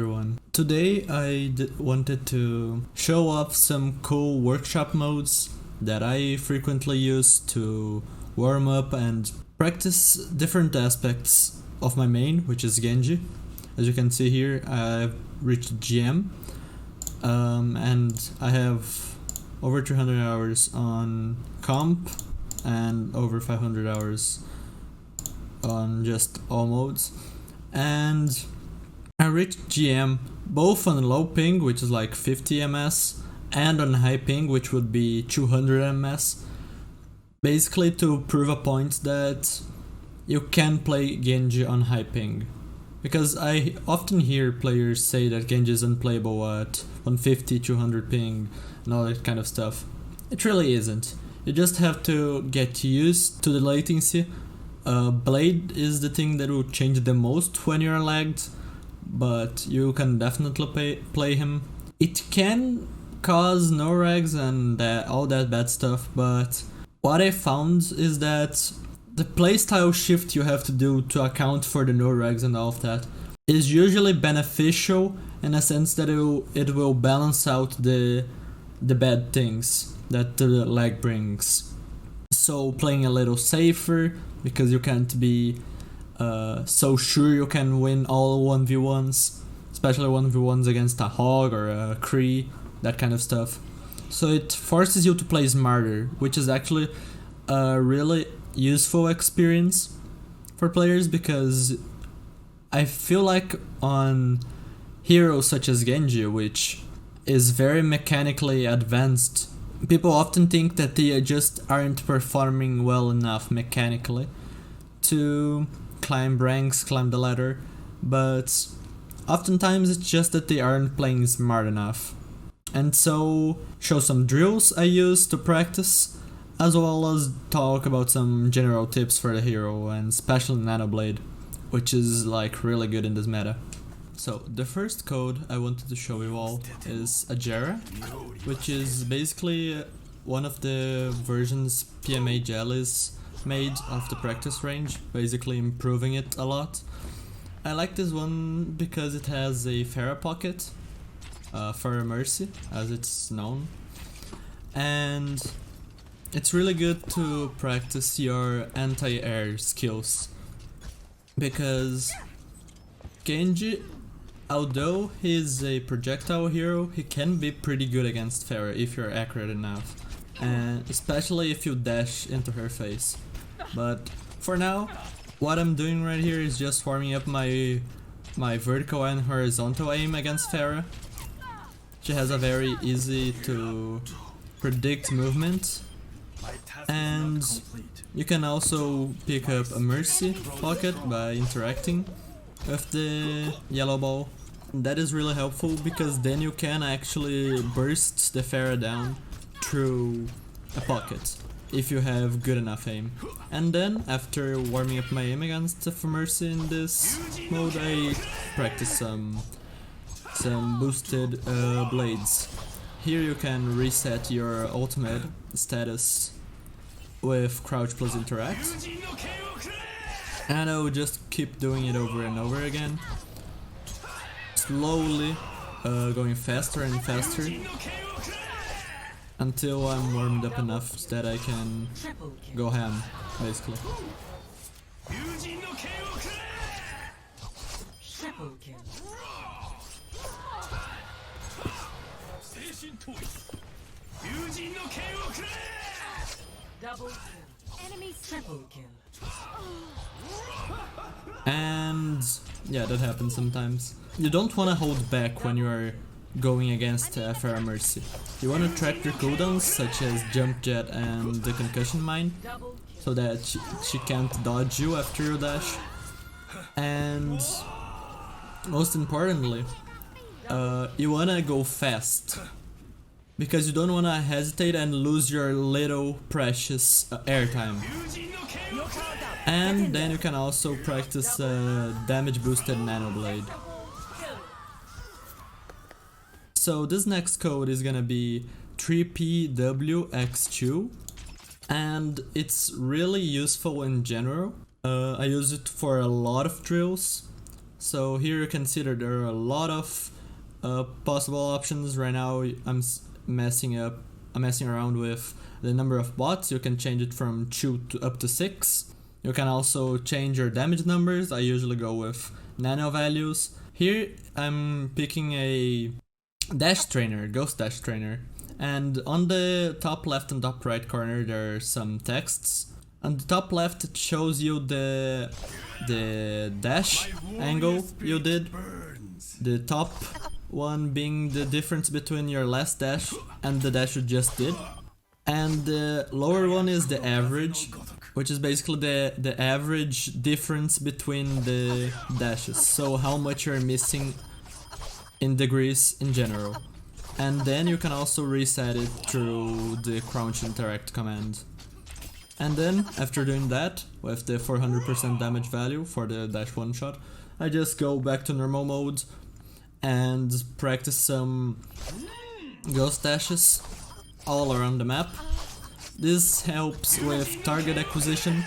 everyone. Today I wanted to show off some cool workshop modes that I frequently use to warm up and practice different aspects of my main, which is Genji. As you can see here, I've reached GM and I have over 300 hours on comp and over 500 hours on just all modes. And I reached GM both on low ping, which is like 50 ms, and on high ping, which would be 200 ms, basically to prove a point that you can play Genji on high ping. Because I often hear players say that Genji is unplayable at 150, 200 ping and all that kind of stuff. It really isn't. You just have to get used to the latency. Blade is the thing that will change the most when you're lagged, but you can definitely play him. It can cause no rags and all that bad stuff, but what I found is that the playstyle shift you have to do to account for the no rags and all of that is usually beneficial in a sense that it will balance out the bad things that the lag brings. So playing a little safer, because you can't be so sure you can win all 1v1s, especially 1v1s against a Hog or a Kree, that kind of stuff. So it forces you to play smarter, which is actually a really useful experience for players, because I feel like on heroes such as Genji, which is very mechanically advanced, people often think that they just aren't performing well enough mechanically to climb ranks, climb the ladder, but oftentimes it's just that they aren't playing smart enough. And so show some drills I use to practice, as well as talk about some general tips for the hero, and especially Nanoblade, which is like really good in this meta. So the first code I wanted to show you all is Ajera, which is basically one of the versions PMA Jellies made of the practice range, basically improving it a lot. I like this one because it has a Pharah pocket, for Mercy as it's known, and it's really good to practice your anti-air skills, because Genji, although he's a projectile hero, he can be pretty good against Pharah if you're accurate enough, and especially if you dash into her face. But for now, what I'm doing right here is just warming up my vertical and horizontal aim against Pharah. She has a very easy to predict movement, and you can also pick up a Mercy pocket by interacting with the yellow ball. That is really helpful, because then you can actually burst the Pharah down through a pocket if you have good enough aim. And then after warming up my aim against Mercy in this mode, I practice some boosted blades. Here you can reset your ultimate status with crouch plus interact, and I will just keep doing it over and over again, slowly going faster and faster until I'm warmed up enough that I can go ham, basically. And yeah, that happens sometimes. You don't want to hold back when you are going against Pharah Mercy. You want to track your cooldowns, such as Jump Jet and the Concussion Mine, so that she can't dodge you after you dash. And most importantly, you want to go fast, because you don't want to hesitate and lose your little precious airtime. And then you can also practice damage boosted Nanoblade. So this next code is gonna be 3PWX2, and it's really useful in general. I use it for a lot of drills, So here you can see that there are a lot of possible options. Right now I'm messing around with the number of bots. You can change it from 2 to up to 6. You can also change your damage numbers. I usually go with nano values. Here I'm picking a dash trainer, ghost dash trainer, and on the top left and top right corner there are some texts. On the top left it shows you the dash angle you did, the top one being the difference between your last dash and the dash you just did, and the lower one is the average, which is basically the average difference between the dashes, so how much you're missing in degrees in general. And then you can also reset it through the crouch interact command. And then after doing that, with the 400% damage value for the dash one shot, I just go back to normal mode and practice some ghost dashes all around the map. This helps with target acquisition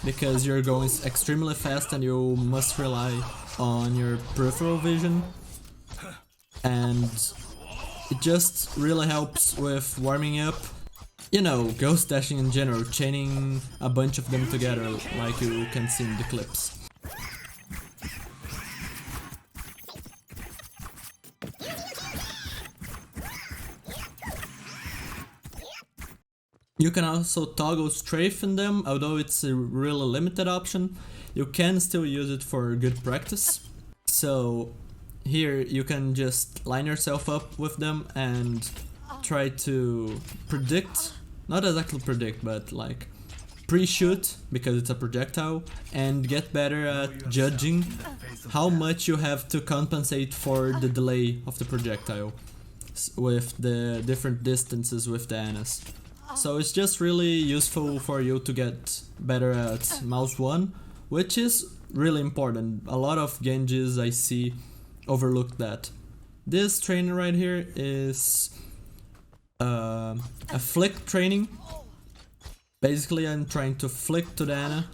because you're going extremely fast and you must rely on your peripheral vision, and it just really helps with warming up. You know, ghost dashing in general, chaining a bunch of them together like you can see in the clips. You can also toggle strafe in them, although it's a really limited option. You can still use it for good practice. So here you can just line yourself up with them and try to predict, not exactly predict, but like pre-shoot, because it's a projectile, and get better at judging how much you have to compensate for the delay of the projectile with the different distances with the Anas. So it's just really useful for you to get better at mouse 1, which is really important. A lot of Genjis I see overlook that. This training right here is a flick training. Basically I'm trying to flick to the Ana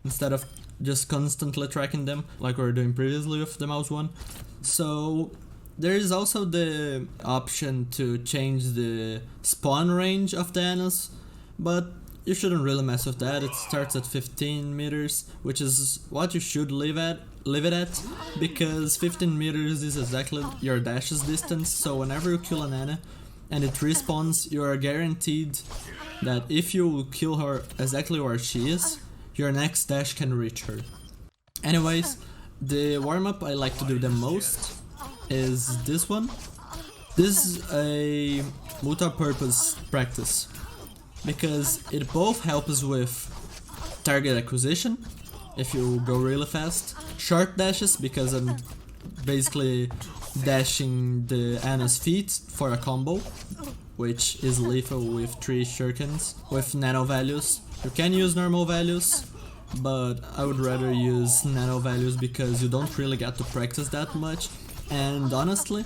instead of just constantly tracking them like we were doing previously with the mouse 1. So there is also the option to change the spawn range of the Anas, but you shouldn't really mess with that. It starts at 15 meters, which is what you should leave it at, because 15 meters is exactly your dash's distance, so whenever you kill an Ana and it respawns, you are guaranteed that if you kill her exactly where she is, your next dash can reach her. Anyways, the warm-up I like to do the most is this one. This is a multi-purpose practice because it both helps with target acquisition if you go really fast, short dashes because I'm basically dashing the Ana's feet for a combo, which is lethal with 3 shurikens with nano values. You can use normal values, but I would rather use nano values because you don't really get to practice that much. And honestly,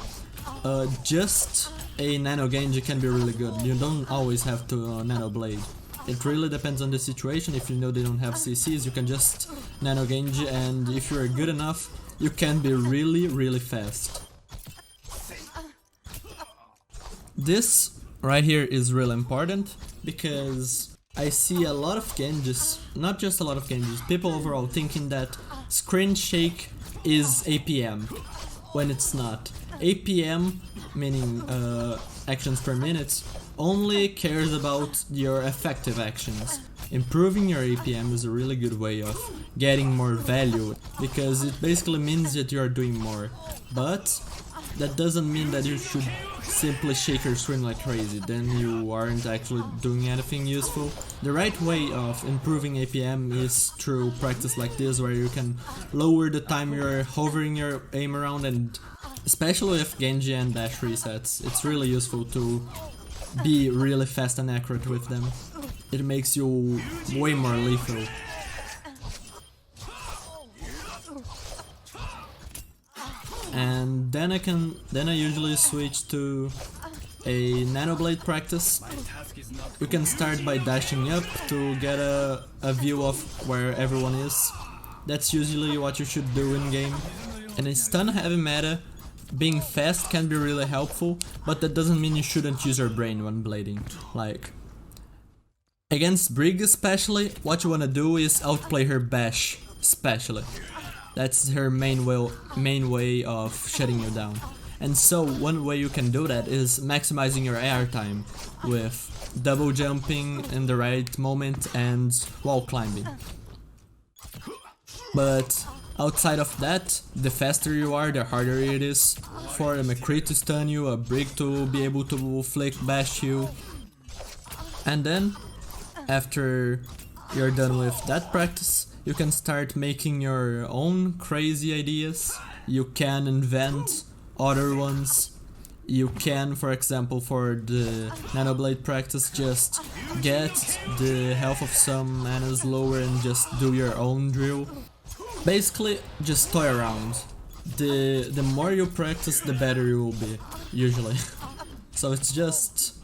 just a nano Genji can be really good. You don't always have to nano blade. It really depends on the situation. If you know they don't have CCs, you can just nano Genji, and if you're good enough, you can be really fast. This right here is really important because I see a lot of Genjis, not just a lot of Genjis, people overall thinking that screen shake is APM. When it's not. APM, meaning actions per minute, only cares about your effective actions. Improving your APM is a really good way of getting more value, because it basically means that you are doing more. But that doesn't mean that you should simply shake your screen like crazy, then you aren't actually doing anything useful. The right way of improving APM is through practice like this, where you can lower the time you're hovering your aim around, and especially with Genji and dash resets, it's really useful to be really fast and accurate with them. It makes you way more lethal. And then I usually switch to a nano blade practice. You can start by dashing up to get a view of where everyone is. That's usually what you should do in game. In a stun heavy meta, being fast can be really helpful, but that doesn't mean you shouldn't use your brain when blading. Like, against Brig especially, what you wanna do is outplay her bash, especially. That's her main way of shutting you down. And so one way you can do that is maximizing your air time with double jumping in the right moment and wall climbing. But outside of that, the faster you are, the harder it is for a McCree to stun you, a Brig to be able to flick bash you. And then, after you're done with that practice, you can start making your own crazy ideas. You can invent other ones. You can, for example, for the Nanoblade practice, just get the health of some manas lower and just do your own drill. Basically, just toy around. The more you practice, the better you will be, usually. So it's just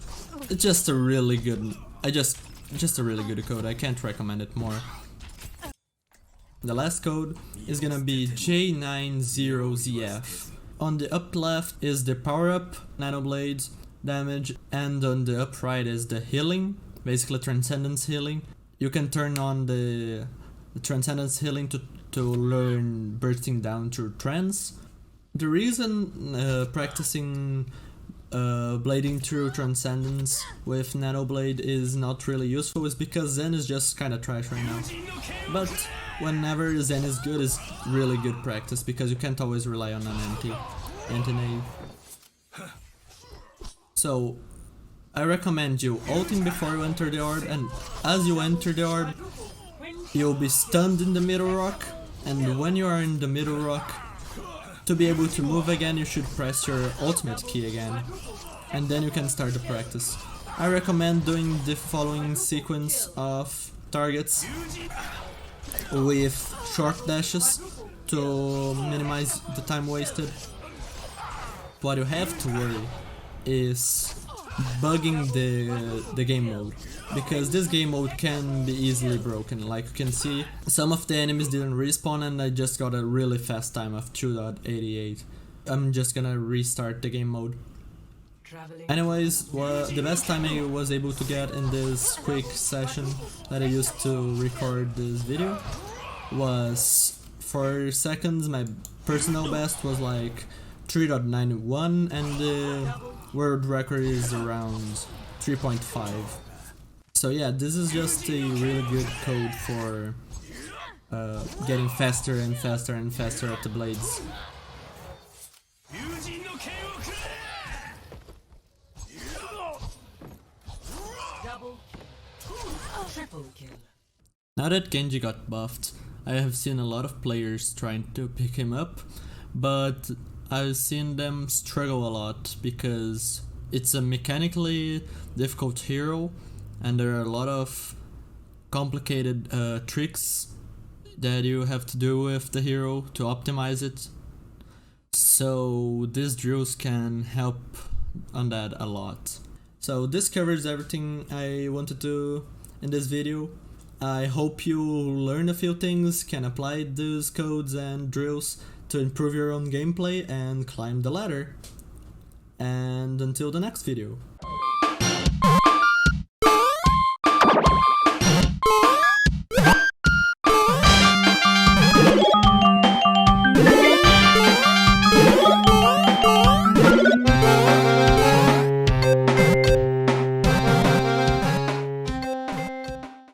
a really good, just a really good code. I can't recommend it more. The last code is gonna be J90ZF. On the up left is the power up, Nanoblade damage, and on the up right is the healing, basically Transcendence healing. You can turn on the Transcendence healing to learn bursting down through trance. The reason practicing blading through Transcendence with Nanoblade is not really useful is because Zen is just kinda trash right now. But whenever Zen is good, is really good practice because you can't always rely on an anti-nade. So I recommend you ulting before you enter the orb, and as you enter the orb, you'll be stunned in the middle rock, and when you are in the middle rock, to be able to move again, you should press your ultimate key again, and then you can start the practice. I recommend doing the following sequence of targets with short dashes to minimize the time wasted. What you have to worry is bugging the game mode, because this game mode can be easily broken. Like you can see, some of the enemies didn't respawn and I just got a really fast time of 2.88. I'm just gonna restart the game mode. Anyways, the best time I was able to get in this quick session that I used to record this video was 4 seconds. My personal best was like 3.91 and the world record is around 3.5. So yeah, this is just a really good code for getting faster and faster and faster at the blades. Now that Genji got buffed, I have seen a lot of players trying to pick him up, but I've seen them struggle a lot because it's a mechanically difficult hero and there are a lot of complicated tricks that you have to do with the hero to optimize it. So these drills can help on that a lot. So this covers everything I wanted to in this video. I hope you learn a few things, can apply those codes and drills to improve your own gameplay and climb the ladder. And until the next video.